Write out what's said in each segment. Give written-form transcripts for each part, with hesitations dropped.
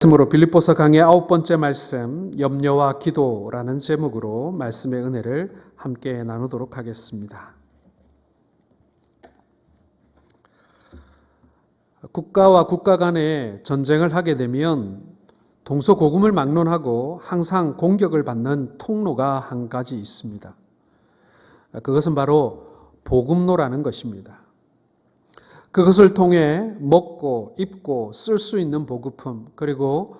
말씀으로 빌립보서 강의 9번째 말씀, 염려와 기도라는 제목으로 말씀의 은혜를 함께 나누도록 하겠습니다. 국가와 국가 간에 전쟁을 하게 되면 동서고금을 막론하고 항상 공격을 받는 통로가 한 가지 있습니다. 그것은 바로 보급로라는 것입니다. 그것을 통해 먹고 입고 쓸 수 있는 보급품, 그리고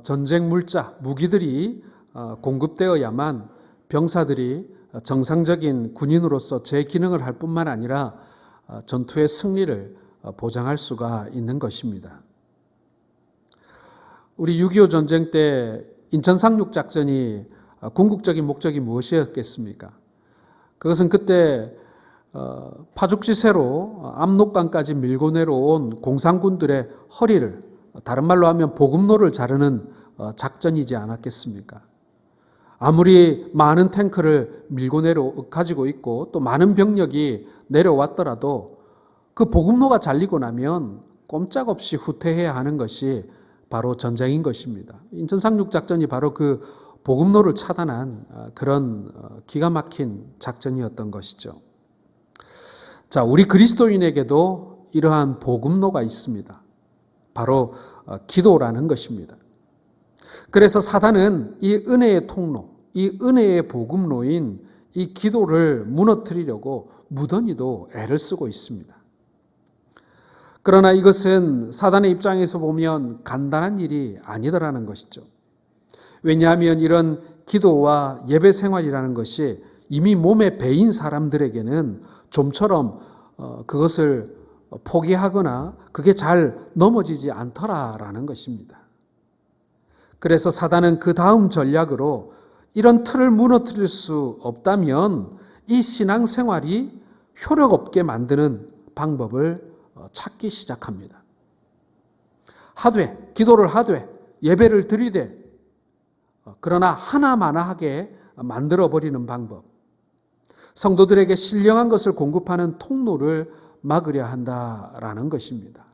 전쟁 물자, 무기들이 공급되어야만 병사들이 정상적인 군인으로서 제 기능을 할 뿐만 아니라 전투의 승리를 보장할 수가 있는 것입니다. 우리 6.25 전쟁 때 인천 상륙 작전이 궁극적인 목적이 무엇이었겠습니까? 그것은 그때 파죽지세로 압록강까지 밀고 내려온 공산군들의 허리를, 다른 말로 하면 보급로를 자르는 작전이지 않았겠습니까? 아무리 많은 탱크를 가지고 있고 또 많은 병력이 내려왔더라도 그 보급로가 잘리고 나면 꼼짝없이 후퇴해야 하는 것이 바로 전쟁인 것입니다. 인천 상륙 작전이 바로 그 보급로를 차단한 그런 기가 막힌 작전이었던 것이죠. 자, 우리 그리스도인에게도 이러한 보급로가 있습니다. 바로 기도라는 것입니다. 그래서 사단은 이 은혜의 통로, 이 은혜의 보급로인 이 기도를 무너뜨리려고 무던히도 애를 쓰고 있습니다. 그러나 이것은 사단의 입장에서 보면 간단한 일이 아니더라는 것이죠. 왜냐하면 이런 기도와 예배 생활이라는 것이 이미 몸에 배인 사람들에게는 좀처럼 그것을 포기하거나 그게 잘 넘어지지 않더라라는 것입니다. 그래서 사단은 그 다음 전략으로 이런 틀을 무너뜨릴 수 없다면 이 신앙생활이 효력 없게 만드는 방법을 찾기 시작합니다. 기도를 하되 예배를 드리되 그러나 하나마나하게 만들어버리는 방법, 성도들에게 신령한 것을 공급하는 통로를 막으려 한다라는 것입니다.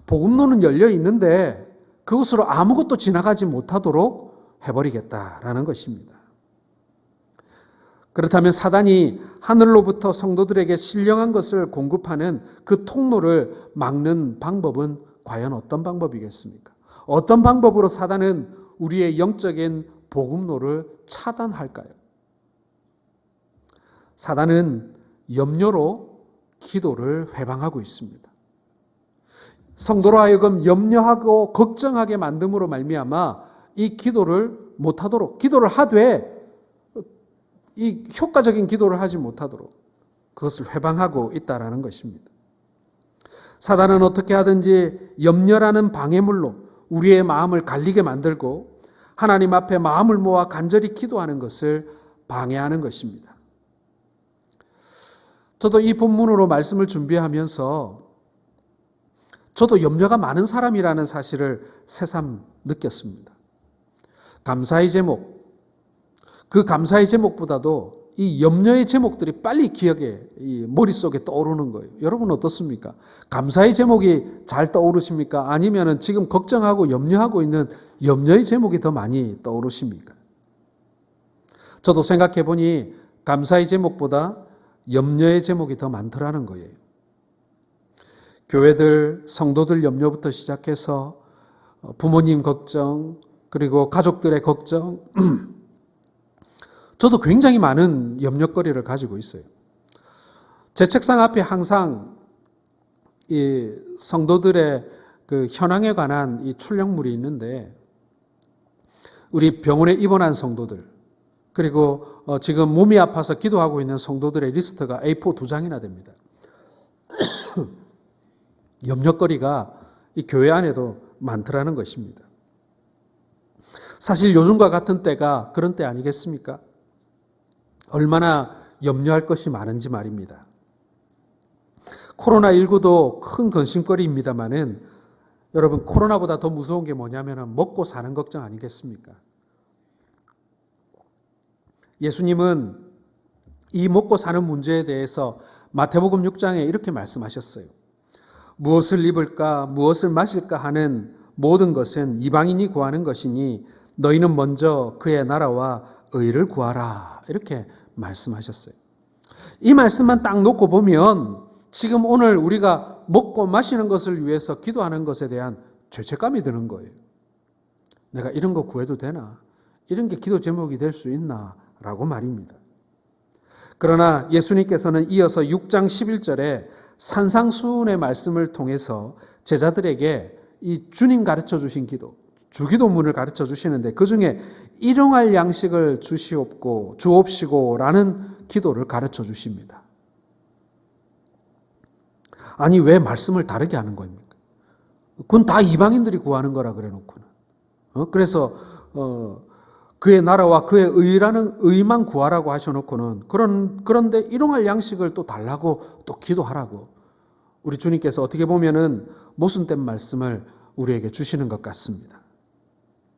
복음로는 열려 있는데 그것으로 아무것도 지나가지 못하도록 해버리겠다라는 것입니다. 그렇다면 사단이 하늘로부터 성도들에게 신령한 것을 공급하는 그 통로를 막는 방법은 과연 어떤 방법이겠습니까? 어떤 방법으로 사단은 우리의 영적인 복음로를 차단할까요? 사단은 염려로 기도를 회방하고 있습니다. 성도로 하여금 염려하고 걱정하게 만듦으로 말미암아 이 기도를 못하도록, 기도를 하되 이 효과적인 기도를 하지 못하도록 그것을 회방하고 있다라는 것입니다. 사단은 어떻게 하든지 염려라는 방해물로 우리의 마음을 갈리게 만들고 하나님 앞에 마음을 모아 간절히 기도하는 것을 방해하는 것입니다. 저도 이 본문으로 말씀을 준비하면서 저도 염려가 많은 사람이라는 사실을 새삼 느꼈습니다. 감사의 제목, 그 감사의 제목보다도 이 염려의 제목들이 빨리 머릿속에 떠오르는 거예요. 여러분 어떻습니까? 감사의 제목이 잘 떠오르십니까? 아니면 지금 걱정하고 염려하고 있는 염려의 제목이 더 많이 떠오르십니까? 저도 생각해 보니 감사의 제목보다 염려의 제목이 더 많더라는 거예요. 교회들, 성도들 염려부터 시작해서 부모님 걱정, 그리고 가족들의 걱정, 저도 굉장히 많은 염려거리를 가지고 있어요. 제 책상 앞에 항상 이 성도들의 그 현황에 관한 이 출력물이 있는데, 우리 병원에 입원한 성도들, 그리고 지금 몸이 아파서 기도하고 있는 성도들의 리스트가 A4 2장이나 됩니다. 염려거리가 이 교회 안에도 많더라는 것입니다. 사실 요즘과 같은 때가 그런 때 아니겠습니까? 얼마나 염려할 것이 많은지 말입니다. 코로나19도 큰 근심거리입니다만은 여러분, 코로나보다 더 무서운 게 뭐냐면 먹고 사는 걱정 아니겠습니까? 예수님은 이 먹고 사는 문제에 대해서 마태복음 6장에 이렇게 말씀하셨어요. 무엇을 입을까, 무엇을 마실까 하는 모든 것은 이방인이 구하는 것이니 너희는 먼저 그의 나라와 의를 구하라. 이렇게 말씀하셨어요. 이 말씀만 딱 놓고 보면 지금 오늘 우리가 먹고 마시는 것을 위해서 기도하는 것에 대한 죄책감이 드는 거예요. 내가 이런 거 구해도 되나? 이런 게 기도 제목이 될 수 있나? 라고 말입니다. 그러나 예수님께서는 이어서 6장 11절에 산상수훈의 말씀을 통해서 제자들에게 이 주님 가르쳐 주신 기도, 주기도문을 가르쳐 주시는데 그 중에 일용할 양식을 주옵시고라는 기도를 가르쳐 주십니다. 아니 왜 말씀을 다르게 하는 겁니까? 그건 다 이방인들이 구하는 거라 그래 놓고는. 그래서 그의 나라와 그의 의만 구하라고 하셔놓고는 그런데 일용할 양식을 또 달라고 또 기도하라고 우리 주님께서 어떻게 보면은 모순된 말씀을 우리에게 주시는 것 같습니다.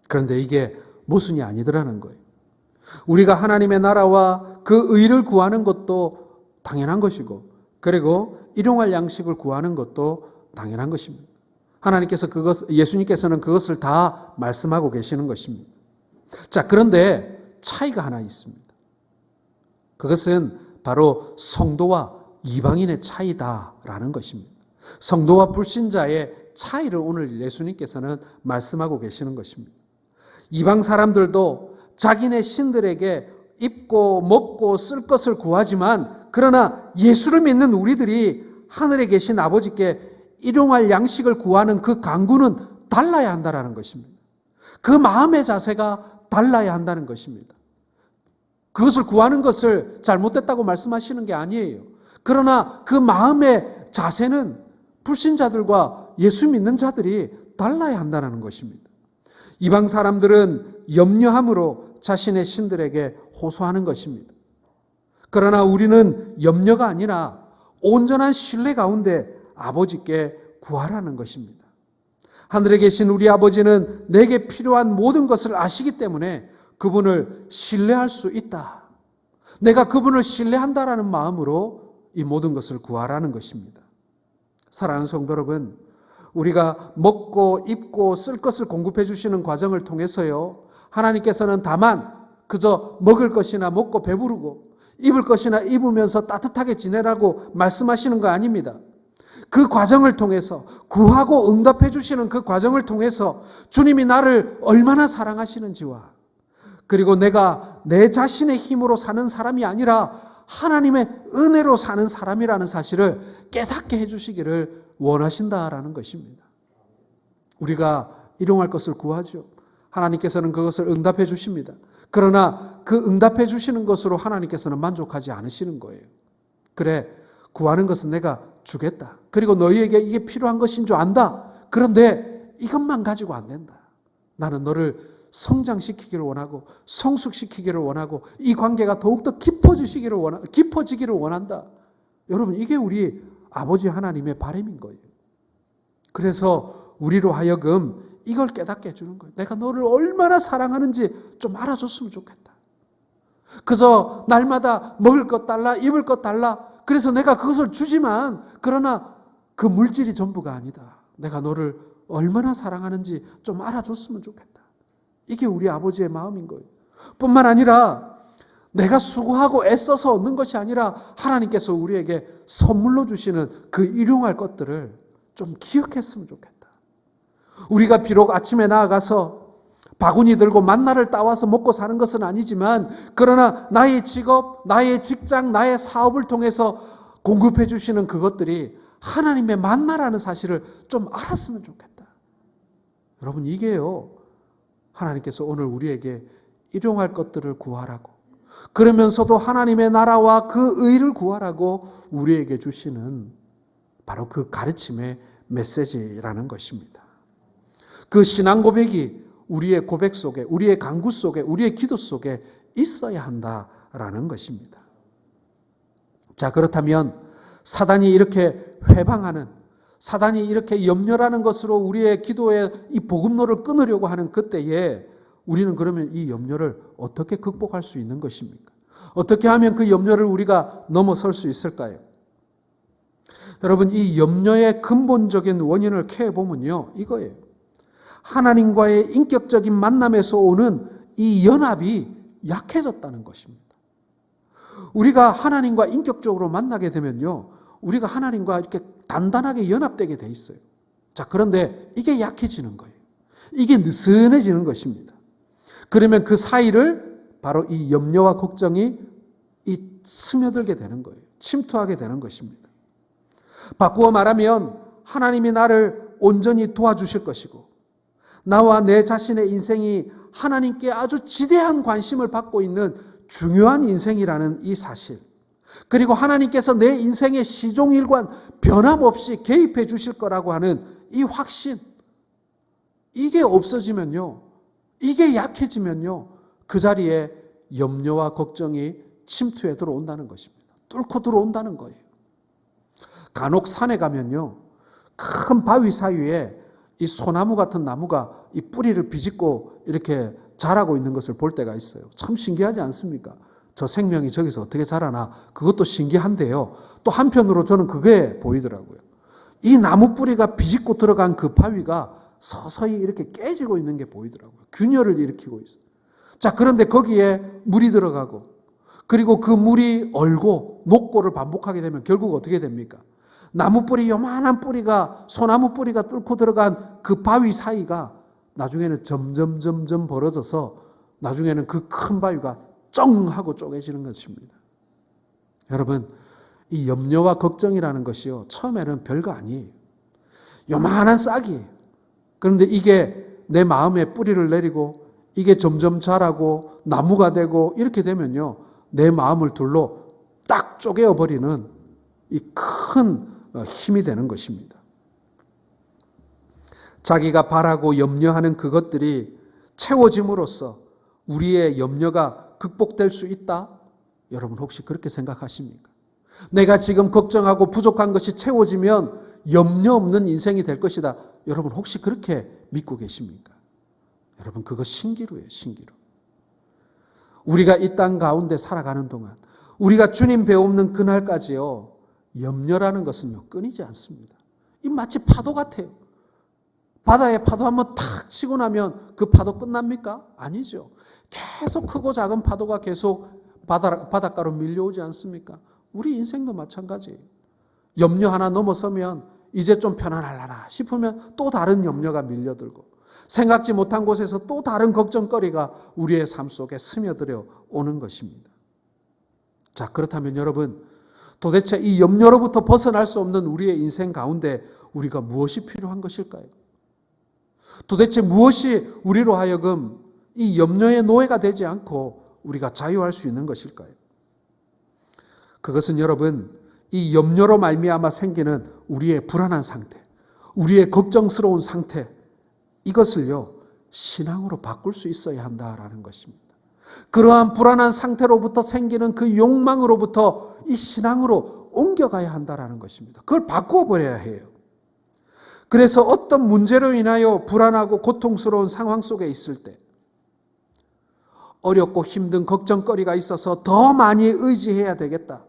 그런데 이게 모순이 아니더라는 거예요. 우리가 하나님의 나라와 그 의를 구하는 것도 당연한 것이고 그리고 일용할 양식을 구하는 것도 당연한 것입니다. 예수님께서는 그것을 다 말씀하고 계시는 것입니다. 자, 그런데 차이가 하나 있습니다. 그것은 바로 성도와 이방인의 차이다라는 것입니다. 성도와 불신자의 차이를 오늘 예수님께서는 말씀하고 계시는 것입니다. 이방 사람들도 자기네 신들에게 입고 먹고 쓸 것을 구하지만 그러나 예수를 믿는 우리들이 하늘에 계신 아버지께 일용할 양식을 구하는 그 간구는 달라야 한다는 것입니다. 그 마음의 자세가 달라야 한다는 것입니다. 그것을 구하는 것을 잘못됐다고 말씀하시는 게 아니에요. 그러나 그 마음의 자세는 불신자들과 예수 믿는 자들이 달라야 한다는 것입니다. 이방 사람들은 염려함으로 자신의 신들에게 호소하는 것입니다. 그러나 우리는 염려가 아니라 온전한 신뢰 가운데 아버지께 구하라는 것입니다. 하늘에 계신 우리 아버지는 내게 필요한 모든 것을 아시기 때문에 그분을 신뢰할 수 있다. 내가 그분을 신뢰한다라는 마음으로 이 모든 것을 구하라는 것입니다. 사랑하는 성도 여러분, 우리가 먹고 입고 쓸 것을 공급해 주시는 과정을 통해서요, 하나님께서는 다만 그저 먹을 것이나 먹고 배부르고 입을 것이나 입으면서 따뜻하게 지내라고 말씀하시는 거 아닙니다. 그 과정을 통해서 구하고 응답해 주시는 그 과정을 통해서 주님이 나를 얼마나 사랑하시는지와 그리고 내가 내 자신의 힘으로 사는 사람이 아니라 하나님의 은혜로 사는 사람이라는 사실을 깨닫게 해주시기를 원하신다라는 것입니다. 우리가 일용할 것을 구하죠. 하나님께서는 그것을 응답해 주십니다. 그러나 그 응답해 주시는 것으로 하나님께서는 만족하지 않으시는 거예요. 그래, 구하는 것은 내가 주겠다. 그리고 너희에게 이게 필요한 것인 줄 안다. 그런데 이것만 가지고 안 된다. 나는 너를 성장시키기를 원하고 성숙시키기를 원하고 이 관계가 더욱더 깊어지기를 원한다. 여러분, 이게 우리 아버지 하나님의 바람인 거예요. 그래서 우리로 하여금 이걸 깨닫게 해주는 거예요. 내가 너를 얼마나 사랑하는지 좀 알아줬으면 좋겠다. 그저 날마다 먹을 것 달라, 입을 것 달라. 그래서 내가 그것을 주지만 그러나 그 물질이 전부가 아니다. 내가 너를 얼마나 사랑하는지 좀 알아줬으면 좋겠다. 이게 우리 아버지의 마음인 거예요. 뿐만 아니라 내가 수고하고 애써서 얻는 것이 아니라 하나님께서 우리에게 선물로 주시는 그 일용할 것들을 좀 기억했으면 좋겠다. 우리가 비록 아침에 나아가서 바구니 들고 만나를 따와서 먹고 사는 것은 아니지만 그러나 나의 직업, 나의 직장, 나의 사업을 통해서 공급해 주시는 그것들이 하나님의 만나라는 사실을 좀 알았으면 좋겠다. 여러분, 이게요, 하나님께서 오늘 우리에게 일용할 것들을 구하라고, 그러면서도 하나님의 나라와 그 의를 구하라고 우리에게 주시는 바로 그 가르침의 메시지라는 것입니다. 그 신앙 고백이 우리의 고백 속에, 우리의 간구 속에, 우리의 기도 속에 있어야 한다라는 것입니다. 자, 그렇다면 사단이 이렇게 회방하는, 사단이 이렇게 염려라는 것으로 우리의 기도에 이 복음로를 끊으려고 하는 그때에 우리는 그러면 이 염려를 어떻게 극복할 수 있는 것입니까? 어떻게 하면 그 염려를 우리가 넘어설 수 있을까요? 여러분, 이 염려의 근본적인 원인을 캐보면요, 이거예요. 하나님과의 인격적인 만남에서 오는 이 연합이 약해졌다는 것입니다. 우리가 하나님과 인격적으로 만나게 되면요, 우리가 하나님과 이렇게 단단하게 연합되게 돼 있어요. 자, 그런데 이게 약해지는 거예요. 이게 느슨해지는 것입니다. 그러면 그 사이를 바로 이 염려와 걱정이 스며들게 되는 거예요. 침투하게 되는 것입니다. 바꾸어 말하면 하나님이 나를 온전히 도와주실 것이고, 나와 내 자신의 인생이 하나님께 아주 지대한 관심을 받고 있는 중요한 인생이라는 이 사실, 그리고 하나님께서 내 인생의 시종일관 변함없이 개입해 주실 거라고 하는 이 확신, 이게 없어지면요, 이게 약해지면요, 그 자리에 염려와 걱정이 침투해 들어온다는 것입니다. 뚫고 들어온다는 거예요. 간혹 산에 가면요, 큰 바위 사이에 이 소나무 같은 나무가 이 뿌리를 비집고 이렇게 자라고 있는 것을 볼 때가 있어요. 참 신기하지 않습니까? 저 생명이 저기서 어떻게 자라나, 그것도 신기한데요. 또 한편으로 저는 그게 보이더라고요. 이 나무 뿌리가 비집고 들어간 그 바위가 서서히 이렇게 깨지고 있는 게 보이더라고요. 균열을 일으키고 있어요. 자, 그런데 거기에 물이 들어가고, 그리고 그 물이 얼고 녹고를 반복하게 되면 결국 어떻게 됩니까? 나무 뿌리, 요만한 뿌리가, 소나무 뿌리가 뚫고 들어간 그 바위 사이가 나중에는 점점 벌어져서 나중에는 그 큰 바위가 쩡 하고 쪼개지는 것입니다. 여러분, 이 염려와 걱정이라는 것이요, 처음에는 별거 아니에요. 요만한 싹이에요. 그런데 이게 내 마음에 뿌리를 내리고 이게 점점 자라고 나무가 되고 이렇게 되면요, 내 마음을 둘러 딱 쪼개어버리는 이 큰 힘이 되는 것입니다. 자기가 바라고 염려하는 그것들이 채워짐으로써 우리의 염려가 극복될 수 있다? 여러분 혹시 그렇게 생각하십니까? 내가 지금 걱정하고 부족한 것이 채워지면 염려 없는 인생이 될 것이다. 여러분 혹시 그렇게 믿고 계십니까? 여러분 그거 신기루예요, 신기루. 우리가 이 땅 가운데 살아가는 동안 우리가 주님 배우는 그날까지요, 염려라는 것은요 끊이지 않습니다. 이 마치 파도 같아요. 바다에 파도 한번 탁 치고 나면 그 파도 끝납니까? 아니죠. 계속 크고 작은 파도가 계속 바닷가로 밀려오지 않습니까? 우리 인생도 마찬가지예요. 염려 하나 넘어서면 이제 좀 편안하려나 싶으면 또 다른 염려가 밀려들고, 생각지 못한 곳에서 또 다른 걱정거리가 우리의 삶 속에 스며들어 오는 것입니다. 자, 그렇다면 여러분, 도대체 이 염려로부터 벗어날 수 없는 우리의 인생 가운데 우리가 무엇이 필요한 것일까요? 도대체 무엇이 우리로 하여금 이 염려의 노예가 되지 않고 우리가 자유할 수 있는 것일까요? 그것은 여러분, 이 염려로 말미암아 생기는 우리의 불안한 상태, 우리의 걱정스러운 상태, 이것을요 신앙으로 바꿀 수 있어야 한다라는 것입니다. 그러한 불안한 상태로부터 생기는 그 욕망으로부터 이 신앙으로 옮겨가야 한다라는 것입니다. 그걸 바꾸어 버려야 해요. 그래서 어떤 문제로 인하여 불안하고 고통스러운 상황 속에 있을 때, 어렵고 힘든 걱정거리가 있어서 더 많이 의지해야 되겠다.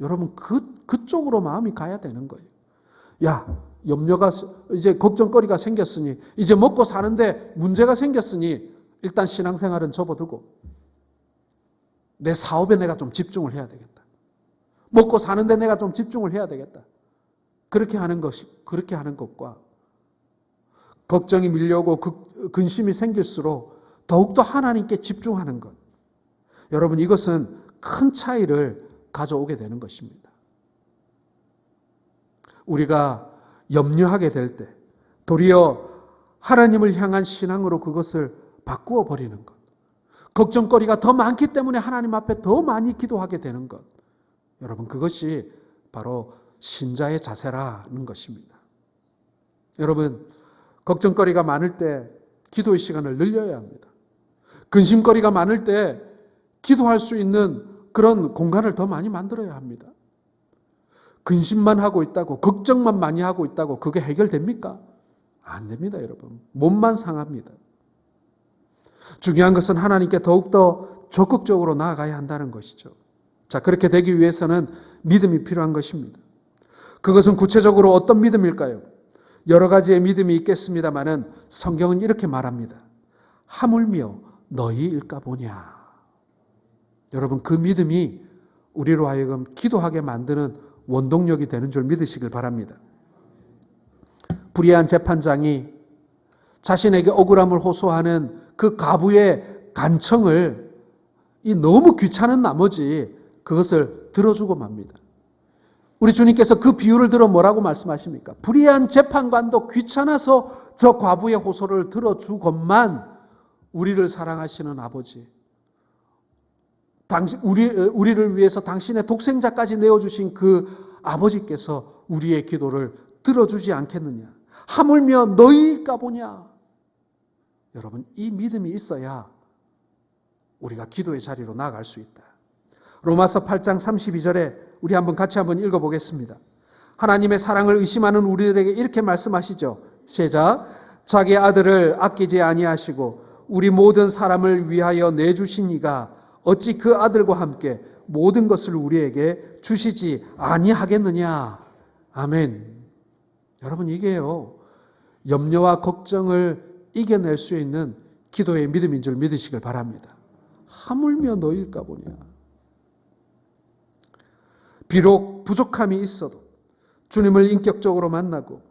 여러분 그쪽으로 마음이 가야 되는 거예요. 야, 염려가 이제 걱정거리가 생겼으니, 이제 먹고 사는데 문제가 생겼으니 일단 신앙생활은 접어두고 내 사업에 내가 좀 집중을 해야 되겠다. 먹고 사는데 내가 좀 집중을 해야 되겠다. 그렇게 하는 것과 걱정이 밀려오고 근심이 생길수록 더욱더 하나님께 집중하는 것, 여러분 이것은 큰 차이를 가져오게 되는 것입니다. 우리가 염려하게 될 때 도리어 하나님을 향한 신앙으로 그것을 바꾸어 버리는 것, 걱정거리가 더 많기 때문에 하나님 앞에 더 많이 기도하게 되는 것, 여러분 그것이 바로 신자의 자세라는 것입니다. 여러분 걱정거리가 많을 때 기도의 시간을 늘려야 합니다. 근심거리가 많을 때 기도할 수 있는 그런 공간을 더 많이 만들어야 합니다. 근심만 하고 있다고, 걱정만 많이 하고 있다고 그게 해결됩니까? 안 됩니다, 여러분. 몸만 상합니다. 중요한 것은 하나님께 더욱더 적극적으로 나아가야 한다는 것이죠. 자, 그렇게 되기 위해서는 믿음이 필요한 것입니다. 그것은 구체적으로 어떤 믿음일까요? 여러 가지의 믿음이 있겠습니다마는 성경은 이렇게 말합니다. 하물며 너희일까 보냐. 여러분, 그 믿음이 우리로 하여금 기도하게 만드는 원동력이 되는 줄 믿으시길 바랍니다. 불의한 재판장이 자신에게 억울함을 호소하는 그 가부의 간청을 너무 귀찮은 나머지 그것을 들어주고 맙니다. 우리 주님께서 그 비유를 들어 뭐라고 말씀하십니까? 불의한 재판관도 귀찮아서 저 과부의 호소를 들어주건만 우리를 사랑하시는 아버지, 우리를 위해서 당신의 독생자까지 내어주신 그 아버지께서 우리의 기도를 들어주지 않겠느냐? 하물며 너희일까 보냐? 여러분, 이 믿음이 있어야 우리가 기도의 자리로 나아갈 수 있다. 로마서 8장 32절에 우리 같이 한번 읽어보겠습니다. 하나님의 사랑을 의심하는 우리들에게 이렇게 말씀하시죠. 시작. 자기 아들을 아끼지 아니하시고 우리 모든 사람을 위하여 내주신 이가 어찌 그 아들과 함께 모든 것을 우리에게 주시지 아니하겠느냐. 아멘. 여러분, 이게요, 염려와 걱정을 이겨낼 수 있는 기도의 믿음인 줄 믿으시길 바랍니다. 하물며 너희일까 보냐. 비록 부족함이 있어도 주님을 인격적으로 만나고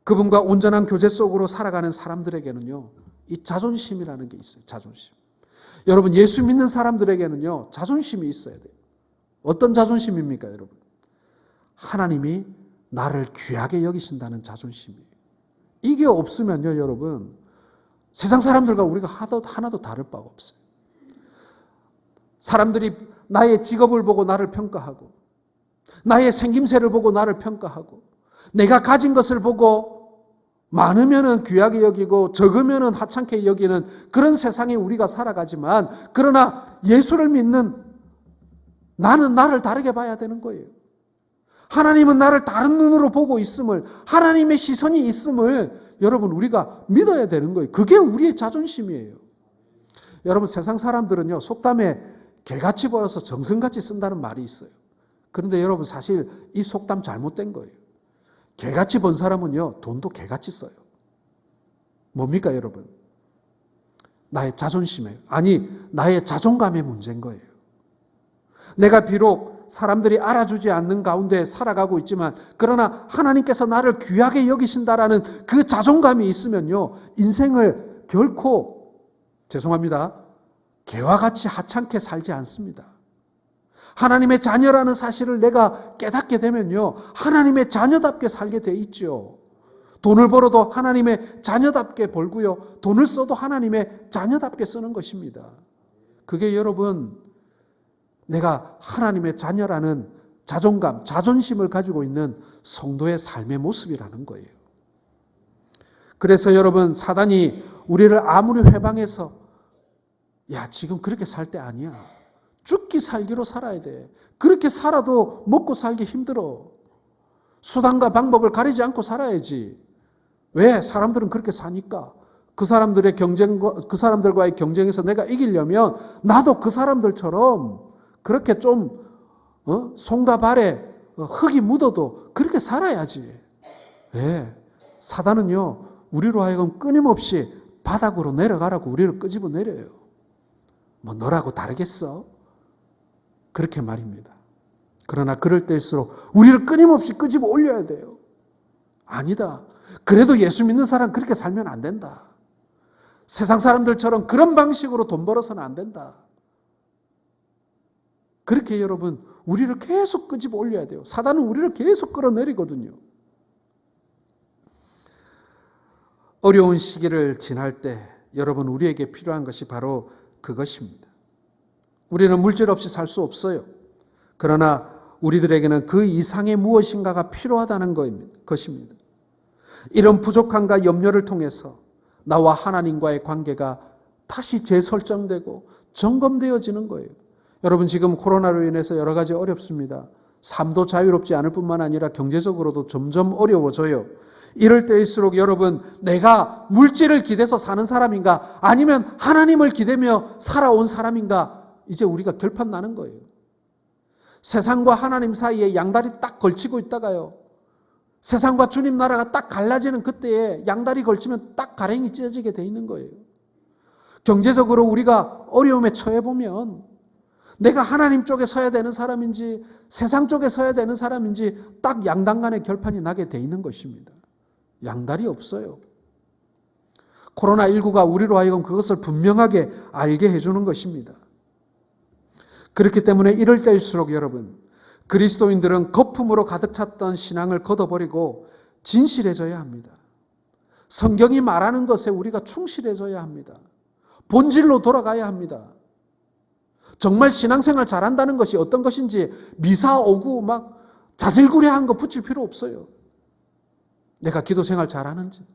그분과 온전한 교제 속으로 살아가는 사람들에게는요, 이 자존심이라는 게 있어요. 자존심. 여러분, 예수 믿는 사람들에게는요, 자존심이 있어야 돼요. 어떤 자존심입니까, 여러분? 하나님이 나를 귀하게 여기신다는 자존심이에요. 이게 없으면요, 여러분, 세상 사람들과 우리가 하나도 다를 바가 없어요. 사람들이 나의 직업을 보고 나를 평가하고, 나의 생김새를 보고 나를 평가하고, 내가 가진 것을 보고 많으면은 귀하게 여기고 적으면은 하찮게 여기는 그런 세상에 우리가 살아가지만, 그러나 예수를 믿는 나는 나를 다르게 봐야 되는 거예요. 하나님은 나를 다른 눈으로 보고 있음을, 하나님의 시선이 있음을 여러분, 우리가 믿어야 되는 거예요. 그게 우리의 자존심이에요. 여러분, 세상 사람들은요, 속담에 개같이 보여서 정성같이 쓴다는 말이 있어요. 그런데 여러분, 사실 이 속담 잘못된 거예요. 개같이 번 사람은요, 돈도 개같이 써요. 뭡니까, 여러분? 나의 자존심에, 아니, 나의 자존감의 문제인 거예요. 내가 비록 사람들이 알아주지 않는 가운데 살아가고 있지만, 그러나 하나님께서 나를 귀하게 여기신다라는 그 자존감이 있으면요, 인생을 결코, 죄송합니다, 개와 같이 하찮게 살지 않습니다. 하나님의 자녀라는 사실을 내가 깨닫게 되면요, 하나님의 자녀답게 살게 돼 있죠. 돈을 벌어도 하나님의 자녀답게 벌고요, 돈을 써도 하나님의 자녀답게 쓰는 것입니다. 그게 여러분, 내가 하나님의 자녀라는 자존감, 자존심을 가지고 있는 성도의 삶의 모습이라는 거예요. 그래서 여러분, 사단이 우리를 아무리 회방해서 야, 지금 그렇게 살 때 아니야. 죽기 살기로 살아야 돼. 그렇게 살아도 먹고 살기 힘들어. 수단과 방법을 가리지 않고 살아야지. 왜? 사람들은 그렇게 사니까. 그 사람들과의 경쟁에서 내가 이기려면 나도 그 사람들처럼 그렇게 좀 손과 발에 흙이 묻어도 그렇게 살아야지. 왜? 사단은요, 우리로 하여금 끊임없이 바닥으로 내려가라고 우리를 끄집어 내려요. 뭐 너라고 다르겠어? 그렇게 말입니다. 그러나 그럴 때일수록 우리를 끊임없이 끄집어 올려야 돼요. 아니다. 그래도 예수 믿는 사람 그렇게 살면 안 된다. 세상 사람들처럼 그런 방식으로 돈 벌어서는 안 된다. 그렇게 여러분, 우리를 계속 끄집어 올려야 돼요. 사단은 우리를 계속 끌어내리거든요. 어려운 시기를 지날 때 여러분, 우리에게 필요한 것이 바로 그것입니다. 우리는 물질 없이 살 수 없어요. 그러나 우리들에게는 그 이상의 무엇인가가 필요하다는 것입니다. 이런 부족함과 염려를 통해서 나와 하나님과의 관계가 다시 재설정되고 점검되어지는 거예요. 여러분, 지금 코로나로 인해서 여러 가지 어렵습니다. 삶도 자유롭지 않을 뿐만 아니라 경제적으로도 점점 어려워져요. 이럴 때일수록 여러분, 내가 물질을 기대서 사는 사람인가, 아니면 하나님을 기대며 살아온 사람인가, 이제 우리가 결판 나는 거예요. 세상과 하나님 사이에 양다리 딱 걸치고 있다가요, 세상과 주님 나라가 딱 갈라지는 그때에 양다리 걸치면 딱 가랭이 찢어지게 돼 있는 거예요. 경제적으로 우리가 어려움에 처해 보면 내가 하나님 쪽에 서야 되는 사람인지 세상 쪽에 서야 되는 사람인지 딱 양당 간의 결판이 나게 돼 있는 것입니다. 양다리 없어요. 코로나19가 우리로 하여금 그것을 분명하게 알게 해주는 것입니다. 그렇기 때문에 이럴 때일수록 여러분, 그리스도인들은 거품으로 가득 찼던 신앙을 걷어버리고 진실해져야 합니다. 성경이 말하는 것에 우리가 충실해져야 합니다. 본질로 돌아가야 합니다. 정말 신앙생활 잘한다는 것이 어떤 것인지 미사 오구 막 자질구레한 거 붙일 필요 없어요. 내가 기도생활 잘하는지,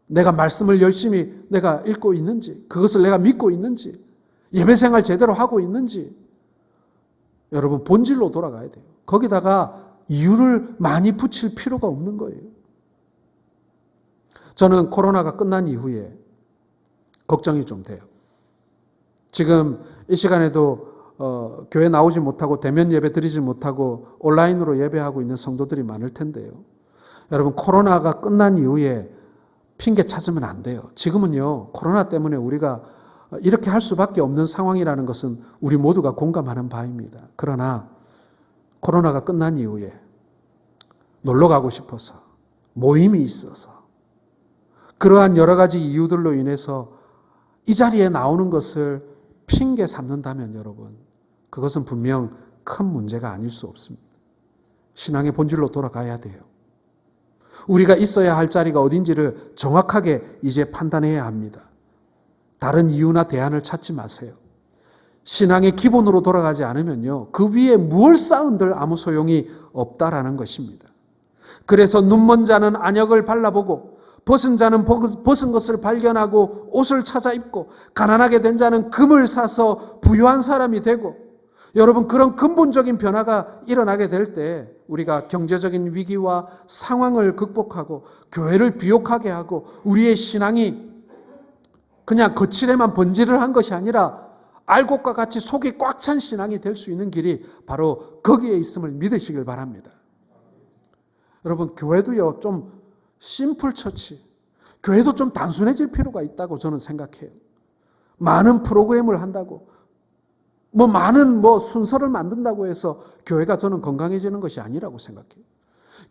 내가 말씀을 열심히 내가 읽고 있는지, 그것을 내가 믿고 있는지, 예배생활 제대로 하고 있는지, 여러분 본질로 돌아가야 돼요. 거기다가 이유를 많이 붙일 필요가 없는 거예요. 저는 코로나가 끝난 이후에 걱정이 좀 돼요. 지금 이 시간에도 교회 나오지 못하고 대면 예배 드리지 못하고 온라인으로 예배하고 있는 성도들이 많을 텐데요. 여러분 코로나가 끝난 이후에 핑계 찾으면 안 돼요. 지금은요 코로나 때문에 우리가 이렇게 할 수밖에 없는 상황이라는 것은 우리 모두가 공감하는 바입니다. 그러나 코로나가 끝난 이후에 놀러 가고 싶어서 모임이 있어서 그러한 여러 가지 이유들로 인해서 이 자리에 나오는 것을 핑계 삼는다면 여러분 그것은 분명 큰 문제가 아닐 수 없습니다. 신앙의 본질로 돌아가야 돼요. 우리가 있어야 할 자리가 어딘지를 정확하게 이제 판단해야 합니다. 다른 이유나 대안을 찾지 마세요. 신앙의 기본으로 돌아가지 않으면요. 그 위에 무엇을 쌓은들 아무 소용이 없다라는 것입니다. 그래서 눈먼 자는 안역을 발라보고 벗은 자는 벗은 것을 발견하고 옷을 찾아 입고 가난하게 된 자는 금을 사서 부유한 사람이 되고 여러분 그런 근본적인 변화가 일어나게 될 때 우리가 경제적인 위기와 상황을 극복하고 교회를 비옥하게 하고 우리의 신앙이 그냥 거칠에만 번지를 한 것이 아니라 알곡과 같이 속이 꽉 찬 신앙이 될 수 있는 길이 바로 거기에 있음을 믿으시길 바랍니다. 여러분 교회도요 좀 심플 처치, 교회도 좀 단순해질 필요가 있다고 저는 생각해요. 많은 프로그램을 한다고 많은 순서를 만든다고 해서 교회가 저는 건강해지는 것이 아니라고 생각해요.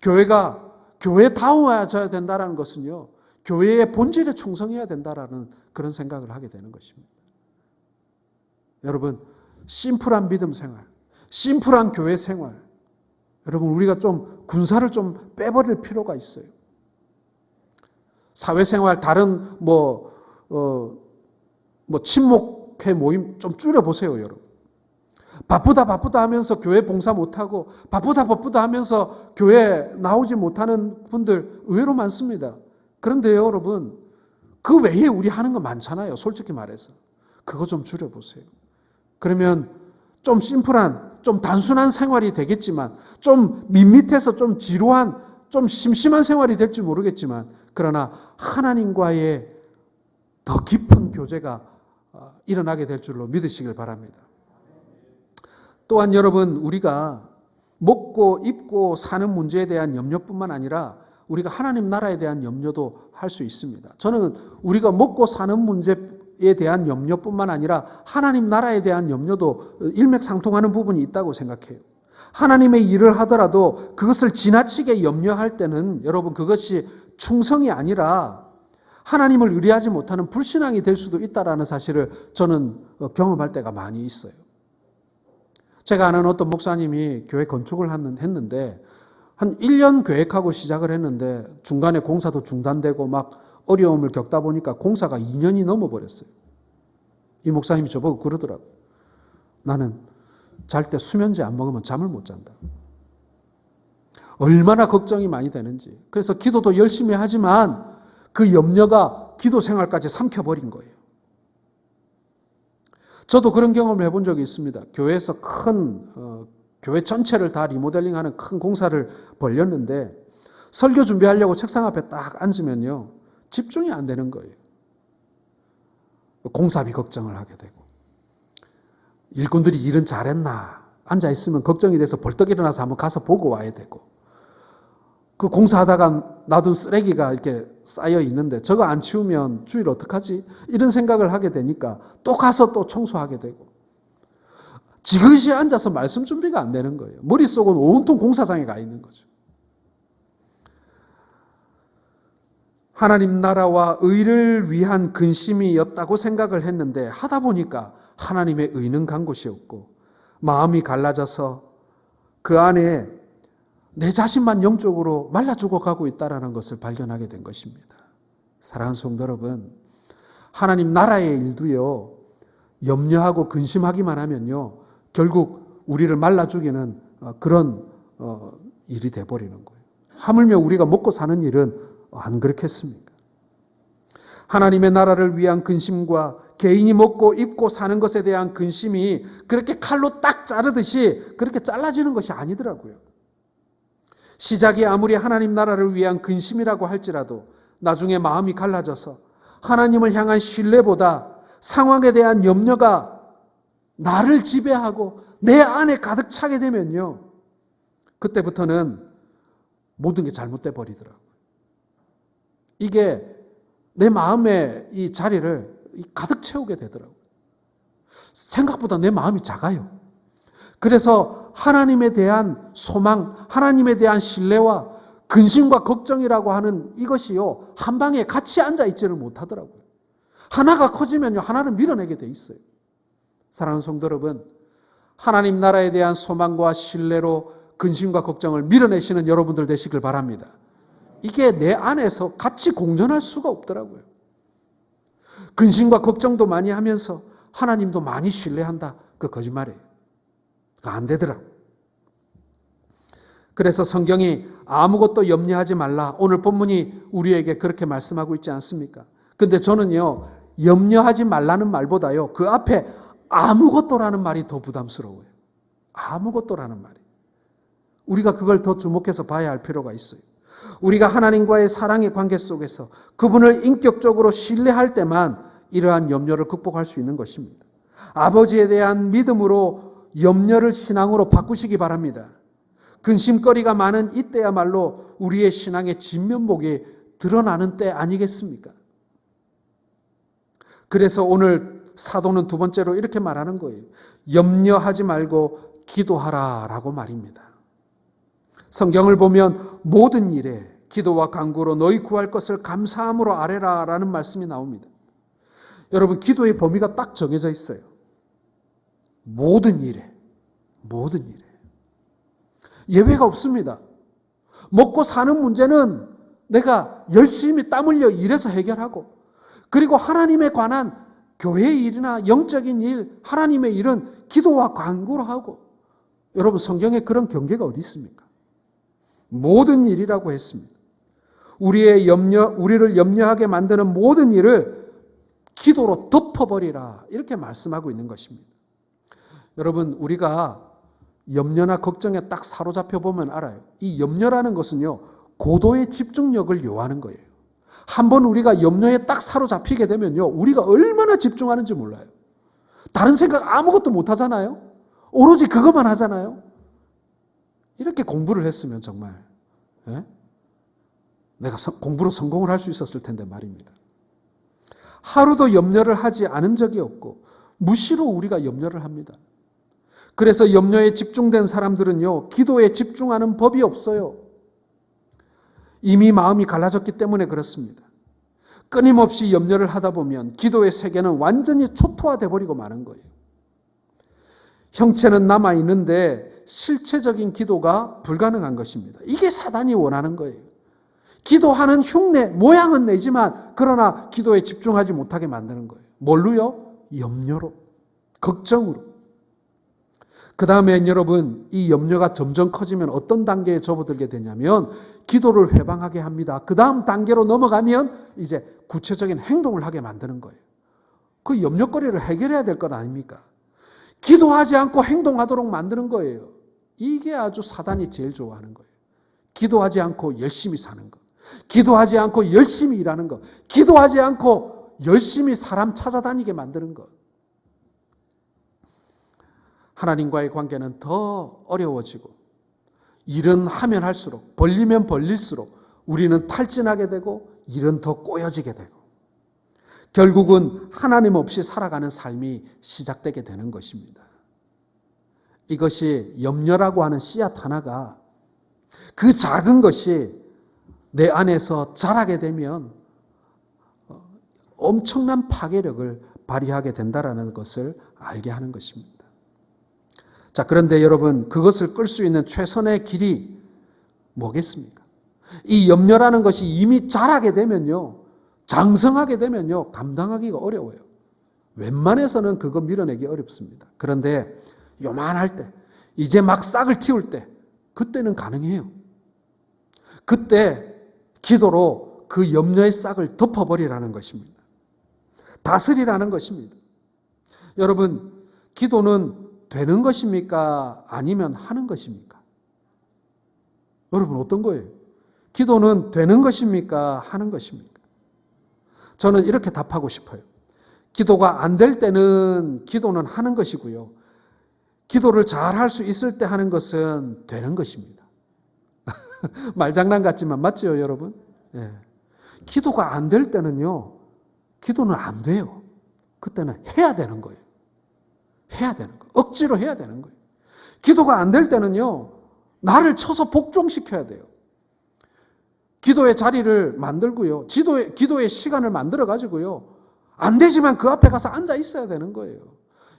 교회가 교회다워져야 된다는 것은요. 교회의 본질에 충성해야 된다라는 그런 생각을 하게 되는 것입니다. 여러분 심플한 믿음 생활, 심플한 교회 생활 여러분 우리가 좀 군사를 좀 빼버릴 필요가 있어요. 사회생활 다른 친목회 모임 좀 줄여보세요 여러분. 바쁘다 하면서 교회 봉사 못하고 바쁘다 하면서 교회 나오지 못하는 분들 의외로 많습니다. 그런데요 여러분 그 외에 우리 하는 거 많잖아요. 솔직히 말해서 그거 좀 줄여보세요. 그러면 좀 심플한 좀 단순한 생활이 되겠지만 좀 밋밋해서 좀 지루한 좀 심심한 생활이 될지 모르겠지만 그러나 하나님과의 더 깊은 교제가 일어나게 될 줄로 믿으시길 바랍니다. 또한 여러분 우리가 먹고 입고 사는 문제에 대한 염려뿐만 아니라 우리가 하나님 나라에 대한 염려도 할 수 있습니다. 저는 우리가 먹고 사는 문제에 대한 염려뿐만 아니라 하나님 나라에 대한 염려도 일맥상통하는 부분이 있다고 생각해요. 하나님의 일을 하더라도 그것을 지나치게 염려할 때는 여러분 그것이 충성이 아니라 하나님을 의뢰하지 못하는 불신앙이 될 수도 있다는 사실을 저는 경험할 때가 많이 있어요. 제가 아는 어떤 목사님이 교회 건축을 했는데 한 1년 계획하고 시작을 했는데 중간에 공사도 중단되고 막 어려움을 겪다 보니까 공사가 2년이 넘어버렸어요. 이 목사님이 저보고 그러더라고요. 나는 잘 때 수면제 안 먹으면 잠을 못 잔다. 얼마나 걱정이 많이 되는지. 그래서 기도도 열심히 하지만 그 염려가 기도 생활까지 삼켜버린 거예요. 저도 그런 경험을 해본 적이 있습니다. 교회에서 교회 전체를 다 리모델링하는 큰 공사를 벌였는데 설교 준비하려고 책상 앞에 딱 앉으면요. 집중이 안 되는 거예요. 공사비 걱정을 하게 되고 일꾼들이 일은 잘했나 앉아있으면 걱정이 돼서 벌떡 일어나서 한번 가서 보고 와야 되고 그 공사하다가 놔둔 쓰레기가 이렇게 쌓여 있는데 저거 안 치우면 주일 어떡하지? 이런 생각을 하게 되니까 또 가서 또 청소하게 되고 지그시 앉아서 말씀 준비가 안 되는 거예요. 머릿속은 온통 공사장에 가 있는 거죠. 하나님 나라와 의를 위한 근심이었다고 생각을 했는데 하다 보니까 하나님의 의는 간 곳이 없고 마음이 갈라져서 그 안에 내 자신만 영적으로 말라 죽어가고 있다는 것을 발견하게 된 것입니다. 사랑하는 성도 여러분, 하나님 나라의 일도요, 염려하고 근심하기만 하면요, 결국 우리를 말라 죽이는 그런 일이 돼버리는 거예요. 하물며 우리가 먹고 사는 일은 안 그렇겠습니까? 하나님의 나라를 위한 근심과 개인이 먹고 입고 사는 것에 대한 근심이 그렇게 칼로 딱 자르듯이 그렇게 잘라지는 것이 아니더라고요. 시작이 아무리 하나님 나라를 위한 근심이라고 할지라도 나중에 마음이 갈라져서 하나님을 향한 신뢰보다 상황에 대한 염려가 나를 지배하고 내 안에 가득 차게 되면요, 그때부터는 모든 게 잘못돼 버리더라고요. 이게 내 마음의 이 자리를 가득 채우게 되더라고요. 생각보다 내 마음이 작아요. 그래서 하나님에 대한 소망, 하나님에 대한 신뢰와 근심과 걱정이라고 하는 이것이요, 한 방에 같이 앉아 있지를 못하더라고요. 하나가 커지면요, 하나를 밀어내게 돼 있어요. 사랑하는 성도 여러분, 하나님 나라에 대한 소망과 신뢰로 근심과 걱정을 밀어내시는 여러분들 되시길 바랍니다. 이게 내 안에서 같이 공존할 수가 없더라고요. 근심과 걱정도 많이 하면서 하나님도 많이 신뢰한다. 그 거짓말이에요. 안 되더라고요. 그래서 성경이 아무것도 염려하지 말라. 오늘 본문이 우리에게 그렇게 말씀하고 있지 않습니까? 근데 저는요, 염려하지 말라는 말보다요, 그 앞에 아무것도라는 말이 더 부담스러워요. 아무것도라는 말이. 우리가 그걸 더 주목해서 봐야 할 필요가 있어요. 우리가 하나님과의 사랑의 관계 속에서 그분을 인격적으로 신뢰할 때만 이러한 염려를 극복할 수 있는 것입니다. 아버지에 대한 믿음으로 염려를 신앙으로 바꾸시기 바랍니다. 근심거리가 많은 이때야말로 우리의 신앙의 진면목이 드러나는 때 아니겠습니까? 그래서 오늘 사도는 두 번째로 이렇게 말하는 거예요. 염려하지 말고 기도하라 라고 말입니다. 성경을 보면 모든 일에 기도와 간구로 너희 구할 것을 감사함으로 아뢰라 라는 말씀이 나옵니다. 여러분, 기도의 범위가 딱 정해져 있어요. 모든 일에, 모든 일에. 예외가 없습니다. 먹고 사는 문제는 내가 열심히 땀 흘려 일해서 해결하고, 그리고 하나님에 관한 교회의 일이나 영적인 일, 하나님의 일은 기도와 간구로 하고, 여러분 성경에 그런 경계가 어디 있습니까? 모든 일이라고 했습니다. 우리를 염려하게 만드는 모든 일을 기도로 덮어버리라 이렇게 말씀하고 있는 것입니다. 여러분, 우리가 염려나 걱정에 딱 사로잡혀 보면 알아요. 이 염려라는 것은요, 고도의 집중력을 요하는 거예요. 한번 우리가 염려에 딱 사로잡히게 되면요, 우리가 얼마나 집중하는지 몰라요. 다른 생각 아무것도 못 하잖아요. 오로지 그것만 하잖아요. 이렇게 공부를 했으면 정말 내가 공부로 성공을 할 수 있었을 텐데 말입니다. 하루도 염려를 하지 않은 적이 없고 무시로 우리가 염려를 합니다. 그래서 염려에 집중된 사람들은요, 기도에 집중하는 법이 없어요. 이미 마음이 갈라졌기 때문에 그렇습니다. 끊임없이 염려를 하다 보면 기도의 세계는 완전히 초토화돼 버리고 마는 거예요. 형체는 남아있는데 실체적인 기도가 불가능한 것입니다. 이게 사단이 원하는 거예요. 기도하는 흉내, 모양은 내지만 그러나 기도에 집중하지 못하게 만드는 거예요. 뭘로요? 염려로, 걱정으로. 그 다음엔 여러분, 이 염려가 점점 커지면 어떤 단계에 접어들게 되냐면 기도를 회방하게 합니다. 그 다음 단계로 넘어가면 이제 구체적인 행동을 하게 만드는 거예요. 그 염려거리를 해결해야 될 것 아닙니까? 기도하지 않고 행동하도록 만드는 거예요. 이게 아주 사단이 제일 좋아하는 거예요. 기도하지 않고 열심히 사는 것. 기도하지 않고 열심히 일하는 것. 기도하지 않고 열심히 사람 찾아다니게 만드는 것. 하나님과의 관계는 더 어려워지고 일은 하면 할수록, 벌리면 벌릴수록 우리는 탈진하게 되고 일은 더 꼬여지게 되고 결국은 하나님 없이 살아가는 삶이 시작되게 되는 것입니다. 이것이 염려라고 하는 씨앗 하나가 그 작은 것이 내 안에서 자라게 되면 엄청난 파괴력을 발휘하게 된다는 것을 알게 하는 것입니다. 자, 그런데 여러분, 그것을 끌 수 있는 최선의 길이 뭐겠습니까? 이 염려라는 것이 이미 자라게 되면요, 장성하게 되면요, 감당하기가 어려워요. 웬만해서는 그거 밀어내기 어렵습니다. 그런데 요만할 때, 이제 막 싹을 틔울 때, 그때는 가능해요. 그때 기도로 그 염려의 싹을 덮어버리라는 것입니다. 다스리라는 것입니다. 여러분, 기도는 되는 것입니까? 아니면 하는 것입니까? 여러분, 어떤 거예요? 기도는 되는 것입니까? 하는 것입니까? 저는 이렇게 답하고 싶어요. 기도가 안 될 때는 기도는 하는 것이고요. 기도를 잘 할 수 있을 때 하는 것은 되는 것입니다. 말장난 같지만 맞죠, 여러분? 예. 기도가 안 될 때는요, 기도는 안 돼요. 그때는 해야 되는 거예요. 해야 되는 거예요. 억지로 해야 되는 거예요. 기도가 안 될 때는요, 나를 쳐서 복종시켜야 돼요. 기도의 자리를 만들고요. 기도의 시간을 만들어가지고요. 안 되지만 그 앞에 가서 앉아 있어야 되는 거예요.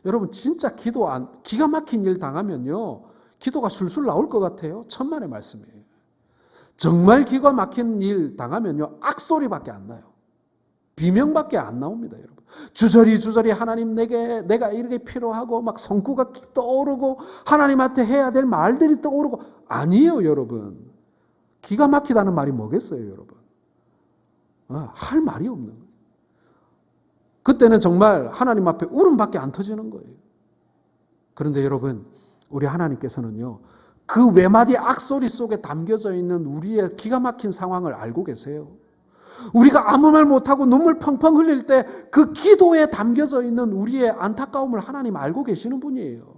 여러분, 진짜 기가 막힌 일 당하면요, 기도가 술술 나올 것 같아요. 천만의 말씀이에요. 정말 기가 막힌 일 당하면요, 악소리밖에 안 나요. 비명밖에 안 나옵니다, 여러분. 주저리 하나님 내가 이렇게 필요하고 막 성구가 떠오르고 하나님한테 해야 될 말들이 떠오르고 아니에요, 여러분. 기가 막히다는 말이 뭐겠어요, 여러분? 할 말이 없는 거예요. 그때는 정말 하나님 앞에 울음밖에 안 터지는 거예요. 그런데 여러분, 우리 하나님께서는요, 그 외마디 악소리 속에 담겨져 있는 우리의 기가 막힌 상황을 알고 계세요. 우리가 아무 말 못하고 눈물 펑펑 흘릴 때 그 기도에 담겨져 있는 우리의 안타까움을 하나님 알고 계시는 분이에요.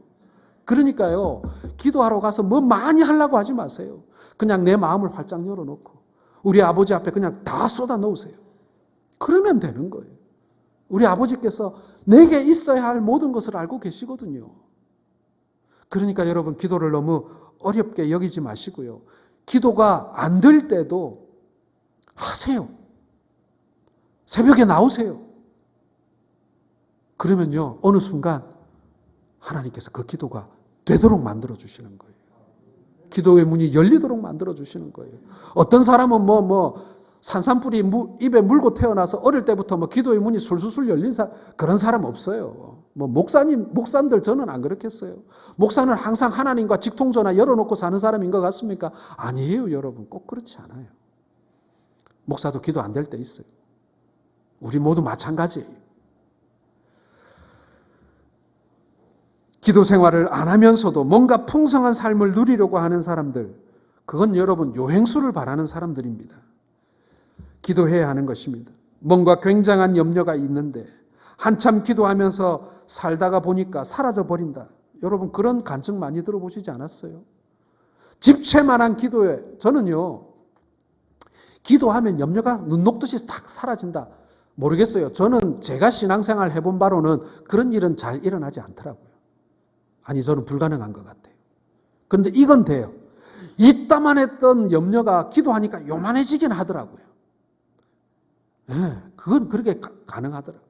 그러니까요, 기도하러 가서 뭐 많이 하려고 하지 마세요. 그냥 내 마음을 활짝 열어놓고 우리 아버지 앞에 그냥 다 쏟아 넣으세요. 그러면 되는 거예요. 우리 아버지께서 내게 있어야 할 모든 것을 알고 계시거든요. 그러니까 여러분, 기도를 너무 어렵게 여기지 마시고요. 기도가 안 될 때도 하세요. 새벽에 나오세요. 그러면요, 어느 순간 하나님께서 그 기도가 되도록 만들어 주시는 거예요. 기도의 문이 열리도록 만들어 주시는 거예요. 어떤 사람은 산산뿌리 입에 물고 태어나서 어릴 때부터 기도의 문이 술술 열린 그런 사람 없어요. 목사님들 저는 안 그렇겠어요. 목사는 항상 하나님과 직통전화 열어놓고 사는 사람인 것 같습니까? 아니에요, 여러분. 꼭 그렇지 않아요. 목사도 기도 안 될 때 있어요. 우리 모두 마찬가지예요. 기도 생활을 안 하면서도 뭔가 풍성한 삶을 누리려고 하는 사람들, 그건 여러분 요행수를 바라는 사람들입니다. 기도해야 하는 것입니다. 뭔가 굉장한 염려가 있는데 한참 기도하면서 살다가 보니까 사라져 버린다. 여러분, 그런 간증 많이 들어보시지 않았어요? 집채만한 기도에 저는요, 기도하면 염려가 눈 녹듯이 탁 사라진다. 모르겠어요. 저는 제가 신앙생활 해본 바로는 그런 일은 잘 일어나지 않더라고요. 아니, 저는 불가능한 것 같아요. 그런데 이건 돼요. 이따만 했던 염려가 기도하니까 요만해지긴 하더라고요. 그건 그렇게 가능하더라고요.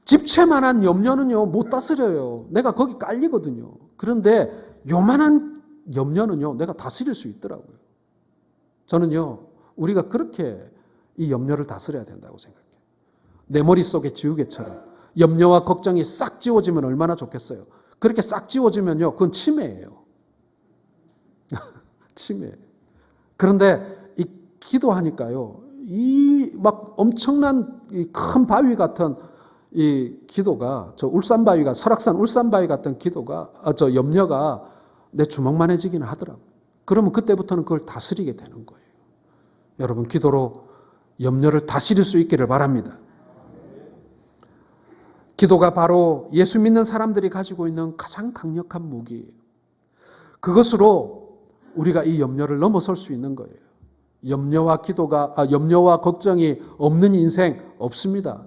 집채만한 염려는요, 못 다스려요. 내가 거기 깔리거든요. 그런데 요만한 염려는요, 내가 다스릴 수 있더라고요. 저는요, 우리가 그렇게 이 염려를 다스려야 된다고 생각해요. 내 머릿속에 지우개처럼 염려와 걱정이 싹 지워지면 얼마나 좋겠어요. 그렇게 싹 지워지면요, 그건 치매예요. 치매. 그런데 이 기도하니까요, 이 막 엄청난 이 큰 바위 같은 이 기도가, 설악산 울산바위 같은 기도가, 염려가 내 주먹만해지기는 하더라고요. 그러면 그때부터는 그걸 다스리게 되는 거예요. 여러분, 기도로 염려를 다스릴 수 있기를 바랍니다. 기도가 바로 예수 믿는 사람들이 가지고 있는 가장 강력한 무기예요. 그것으로 우리가 이 염려를 넘어설 수 있는 거예요. 염려와 걱정이 없는 인생 없습니다.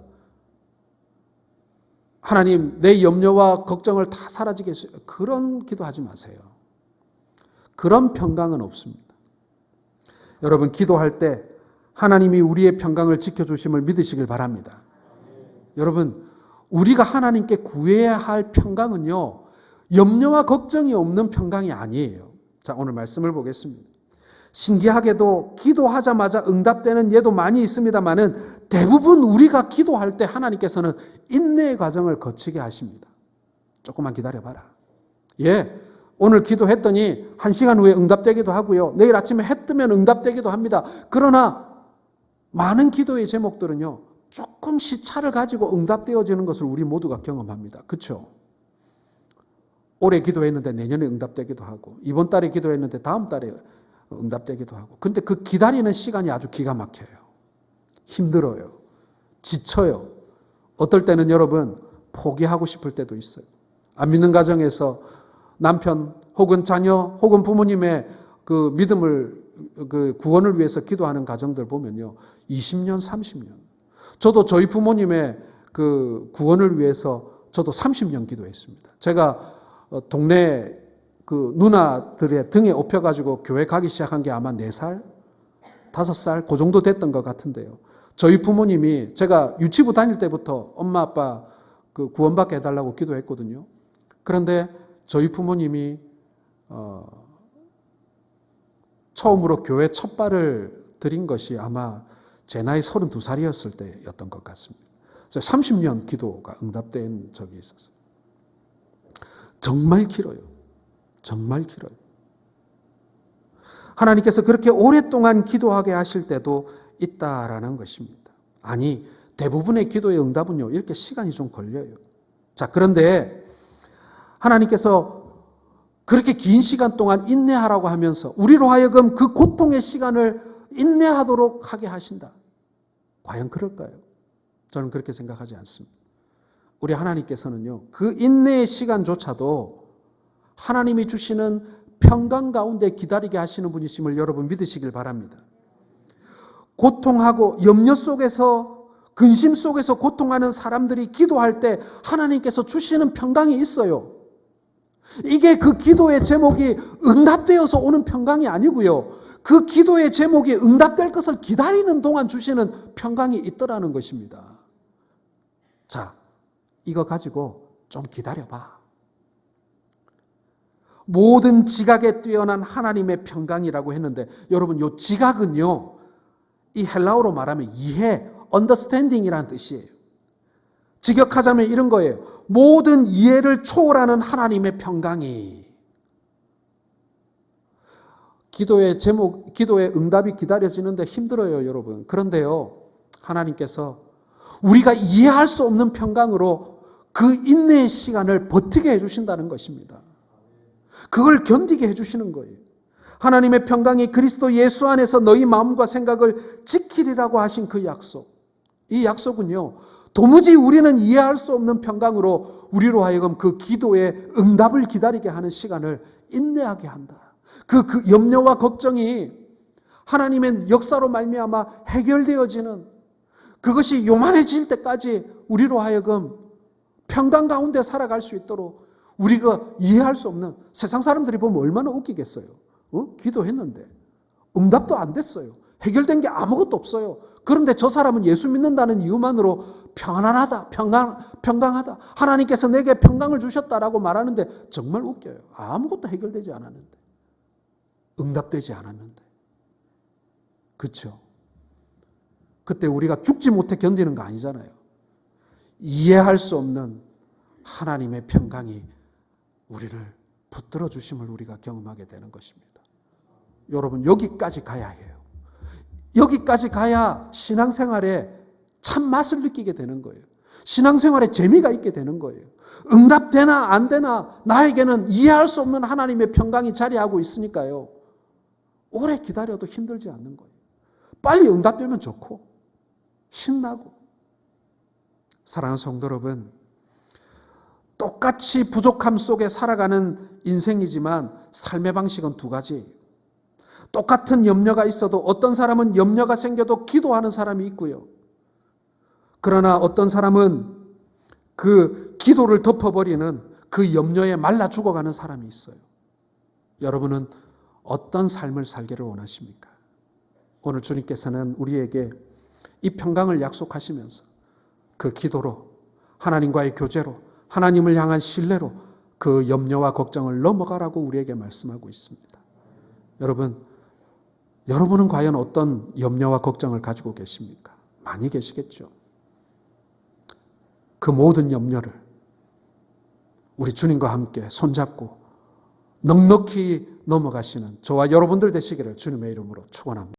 하나님, 내 염려와 걱정을 다 사라지게 해주세요. 그런 기도하지 마세요. 그런 평강은 없습니다. 여러분, 기도할 때 하나님이 우리의 평강을 지켜주심을 믿으시길 바랍니다. 여러분, 우리가 하나님께 구해야 할 평강은요, 염려와 걱정이 없는 평강이 아니에요. 자, 오늘 말씀을 보겠습니다. 신기하게도 기도하자마자 응답되는 예도 많이 있습니다만은 대부분 우리가 기도할 때 하나님께서는 인내의 과정을 거치게 하십니다. 조금만 기다려봐라. 오늘 기도했더니 1시간 후에 응답되기도 하고요. 내일 아침에 해 뜨면 응답되기도 합니다. 그러나 많은 기도의 제목들은요, 조금 시차를 가지고 응답되어지는 것을 우리 모두가 경험합니다. 그렇죠? 올해 기도했는데 내년에 응답되기도 하고, 이번 달에 기도했는데 다음 달에 응답되기도 하고. 근데 그 기다리는 시간이 아주 기가 막혀요. 힘들어요. 지쳐요. 어떨 때는 여러분 포기하고 싶을 때도 있어요. 안 믿는 가정에서 남편 혹은 자녀 혹은 부모님의 그 믿음을, 그 구원을 위해서 기도하는 가정들 보면요, 20년, 30년. 저도 저희 부모님의 그 구원을 위해서 저도 30년 기도했습니다. 제가 동네 그 누나들의 등에 업혀가지고 교회 가기 시작한 게 아마 4살, 5살 그 정도 됐던 것 같은데요. 저희 부모님이 제가 유치부 다닐 때부터 엄마 아빠 그 구원받게 해달라고 기도했거든요. 그런데 저희 부모님이 처음으로 교회 첫 발을 들인 것이 아마 제 나이 32살이었을 때였던 것 같습니다. 30년 기도가 응답된 적이 있었어요. 정말 길어요. 정말 길어요. 하나님께서 그렇게 오랫동안 기도하게 하실 때도 있다라는 것입니다. 아니, 대부분의 기도의 응답은요, 이렇게 시간이 좀 걸려요. 자, 그런데 하나님께서 그렇게 긴 시간 동안 인내하라고 하면서 우리로 하여금 그 고통의 시간을 인내하도록 하게 하신다. 과연 그럴까요? 저는 그렇게 생각하지 않습니다. 우리 하나님께서는요, 그 인내의 시간조차도 하나님이 주시는 평강 가운데 기다리게 하시는 분이심을 여러분 믿으시길 바랍니다. 고통하고 염려 속에서, 근심 속에서 고통하는 사람들이 기도할 때 하나님께서 주시는 평강이 있어요. 이게 그 기도의 제목이 응답되어서 오는 평강이 아니고요, 그 기도의 제목이 응답될 것을 기다리는 동안 주시는 평강이 있더라는 것입니다. 자, 이거 가지고 좀 기다려봐. 모든 지각에 뛰어난 하나님의 평강이라고 했는데, 여러분, 이 지각은요, 이 헬라어로 말하면 이해, understanding이라는 뜻이에요. 직역하자면 이런 거예요. 모든 이해를 초월하는 하나님의 평강이. 기도의 응답이 기다려지는데 힘들어요, 여러분. 그런데요, 하나님께서 우리가 이해할 수 없는 평강으로 그 인내의 시간을 버티게 해주신다는 것입니다. 그걸 견디게 해주시는 거예요. 하나님의 평강이 그리스도 예수 안에서 너희 마음과 생각을 지키리라고 하신 그 약속. 이 약속은요, 도무지 우리는 이해할 수 없는 평강으로 우리로 하여금 그 기도의 응답을 기다리게 하는 시간을 인내하게 한다. 그 염려와 걱정이 하나님의 역사로 말미암아 해결되어지는, 그것이 요만해질 때까지 우리로 하여금 평강 가운데 살아갈 수 있도록 우리가 이해할 수 없는, 세상 사람들이 보면 얼마나 웃기겠어요. 기도했는데 응답도 안 됐어요. 해결된 게 아무것도 없어요. 그런데 저 사람은 예수 믿는다는 이유만으로 평안하다, 평강하다, 하나님께서 내게 평강을 주셨다라고 말하는데 정말 웃겨요. 아무것도 해결되지 않았는데, 응답되지 않았는데. 그렇죠? 그때 우리가 죽지 못해 견디는 거 아니잖아요. 이해할 수 없는 하나님의 평강이 우리를 붙들어 주심을 우리가 경험하게 되는 것입니다. 여러분, 여기까지 가야 해요. 여기까지 가야 신앙생활에 참 맛을 느끼게 되는 거예요. 신앙생활에 재미가 있게 되는 거예요. 응답되나 안 되나 나에게는 이해할 수 없는 하나님의 평강이 자리하고 있으니까요, 오래 기다려도 힘들지 않는 거예요. 빨리 응답되면 좋고 신나고. 사랑하는 성도 여러분, 똑같이 부족함 속에 살아가는 인생이지만 삶의 방식은 두 가지예요. 똑같은 염려가 있어도 어떤 사람은 염려가 생겨도 기도하는 사람이 있고요. 그러나 어떤 사람은 그 기도를 덮어버리는 그 염려에 말라 죽어가는 사람이 있어요. 여러분은 어떤 삶을 살기를 원하십니까? 오늘 주님께서는 우리에게 이 평강을 약속하시면서 그 기도로, 하나님과의 교제로, 하나님을 향한 신뢰로 그 염려와 걱정을 넘어가라고 우리에게 말씀하고 있습니다. 여러분은 과연 어떤 염려와 걱정을 가지고 계십니까? 많이 계시겠죠. 그 모든 염려를 우리 주님과 함께 손잡고 넉넉히 넘어가시는 저와 여러분들 되시기를 주님의 이름으로 축원합니다.